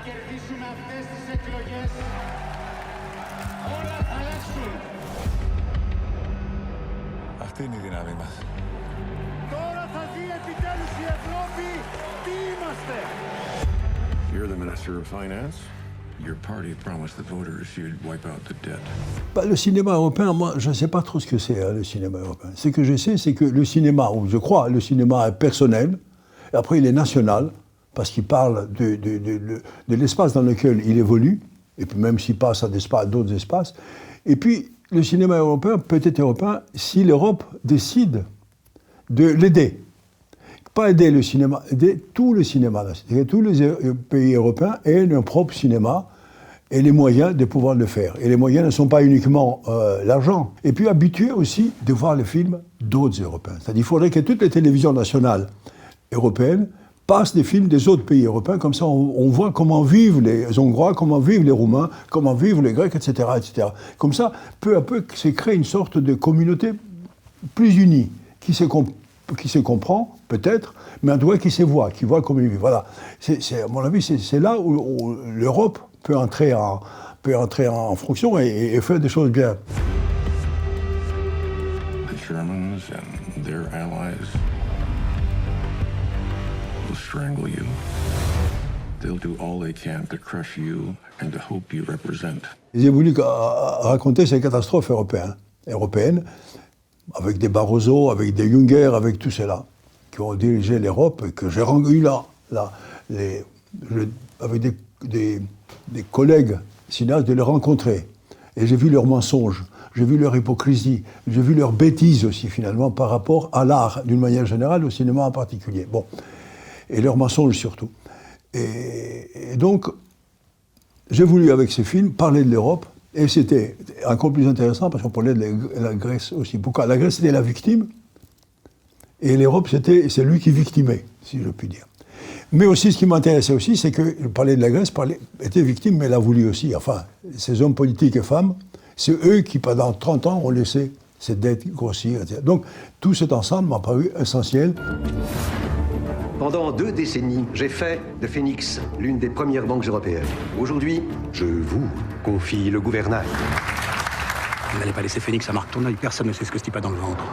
κερδίσουμε αυτές τις εκλογές, όλα θα αλλάξουν. Αυτή είναι η δύναμή μας. Τώρα θα δει επιτέλους η Ευρώπη τι είμαστε. You're the Minister of Finance. Your party promised the voters you'd wipe out the debt. Bah, le cinéma européen, moi, je ne sais pas trop ce que c'est, hein, le cinéma européen. Ce que je sais, c'est que le cinéma, ou je crois, le cinéma est personnel, et après il est national, parce qu'il parle de l'espace dans lequel il évolue, et puis même s'il passe à d'autres espaces. Et puis, le cinéma européen peut être européen si l'Europe décide de l'aider. Pas aider le cinéma, aider tout le cinéma. C'est-à-dire que tous les pays européens aient leur propre cinéma et les moyens de pouvoir le faire. Et les moyens ne sont pas uniquement l'argent. Et puis habituer aussi de voir les films d'autres Européens. C'est-à-dire qu'il faudrait que toutes les télévisions nationales européennes passent des films des autres pays européens. Comme ça, on voit comment vivent les Hongrois, comment vivent les Roumains, comment vivent les Grecs, etc., etc. Comme ça, peu à peu, se crée une sorte de communauté plus unie, qui se comprend, peut-être, mais en tout cas qui se voit, qui voit comment ils vivent. Voilà. À mon avis, c'est là où l'Europe peut entrer en fonction et faire des choses bien. The Germans and their allies will strangle you. They'll do all they can to crush you and to hope you represent. J'ai voulu raconter ces catastrophes européennes, avec des Barroso, avec des Juncker, avec tous ceux-là, qui ont dirigé l'Europe, et que j'ai eu avec des collègues cinéastes, de les rencontrer. Et j'ai vu leurs mensonges, j'ai vu leur hypocrisie, j'ai vu leurs bêtises aussi, finalement, par rapport à l'art, d'une manière générale, au cinéma en particulier. Bon. Et leurs mensonges surtout. Et donc, j'ai voulu, avec ces films, parler de l'Europe. Et c'était encore plus intéressant parce qu'on parlait de la Grèce aussi. Pourquoi ? La Grèce était la victime et l'Europe, c'est lui qui victimait, si je puis dire. Mais aussi, ce qui m'intéressait aussi, c'est que parler de la Grèce était victime, mais elle a voulu aussi. Enfin, ces hommes politiques et femmes, c'est eux qui, pendant 30 ans, ont laissé cette dette grossir, etc. Donc, tout cet ensemble m'a paru essentiel. Pendant 2 décennies, j'ai fait de Phoenix l'une des premières banques européennes. Aujourd'hui, je vous confie le gouvernail. Vous n'allez pas laisser Phoenix à Marc Tournoy, personne ne sait ce que ce type a dans le ventre.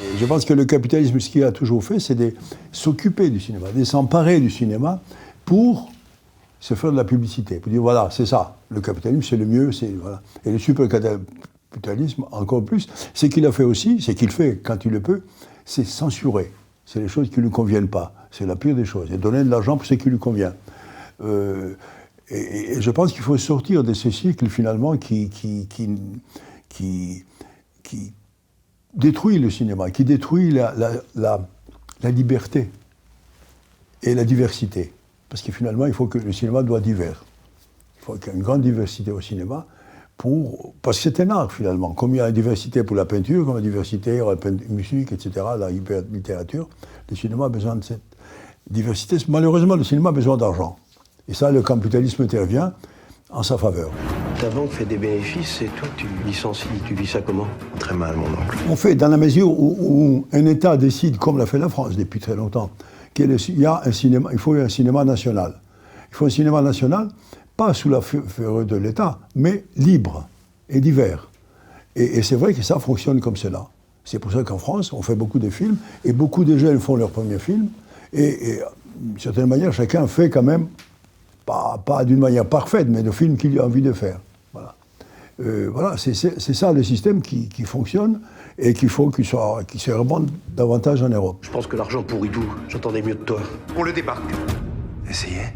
Et je pense que le capitalisme, ce qu'il a toujours fait, c'est de s'occuper du cinéma, de s'emparer du cinéma pour se faire de la publicité. Pour dire, voilà, c'est ça, le capitalisme, c'est le mieux, voilà. Et le supercapitalisme, encore plus, ce qu'il a fait aussi, c'est qu'il fait, quand il le peut, c'est censurer. C'est les choses qui ne lui conviennent pas. C'est la pire des choses. Et donner de l'argent pour ce qui lui convient. Et je pense qu'il faut sortir de ce cycle, finalement, qui détruit le cinéma, qui détruit la liberté et la diversité. Parce que finalement, il faut que le cinéma soit divers. Il faut qu'il y ait une grande diversité au cinéma. Parce que c'est un art, finalement. Comme il y a une diversité pour la peinture, comme il y a une diversité pour la musique, etc., la littérature, le cinéma a besoin de cette diversité. Malheureusement, le cinéma a besoin d'argent. Et ça, le capitalisme intervient en sa faveur. Ta banque fait des bénéfices et toi, tu licencies. Tu vis ça comment ? Très mal, mon oncle. On fait, dans la mesure où un État décide, comme l'a fait la France depuis très longtemps, il faut un cinéma national. Il faut un cinéma national, pas sous la férule de l'État, mais libre et divers. Et c'est vrai que ça fonctionne comme cela. C'est pour ça qu'en France, on fait beaucoup de films, et beaucoup de jeunes font leur premier film, et d'une certaine manière, chacun fait quand même, pas d'une manière parfaite, mais de films qu'il a envie de faire. Voilà, voilà c'est ça le système qui fonctionne, et qu'il faut qu'il se répande davantage en Europe. Je pense que l'argent pourrit tout. J'entendais mieux de toi. On le débarque. Essayez.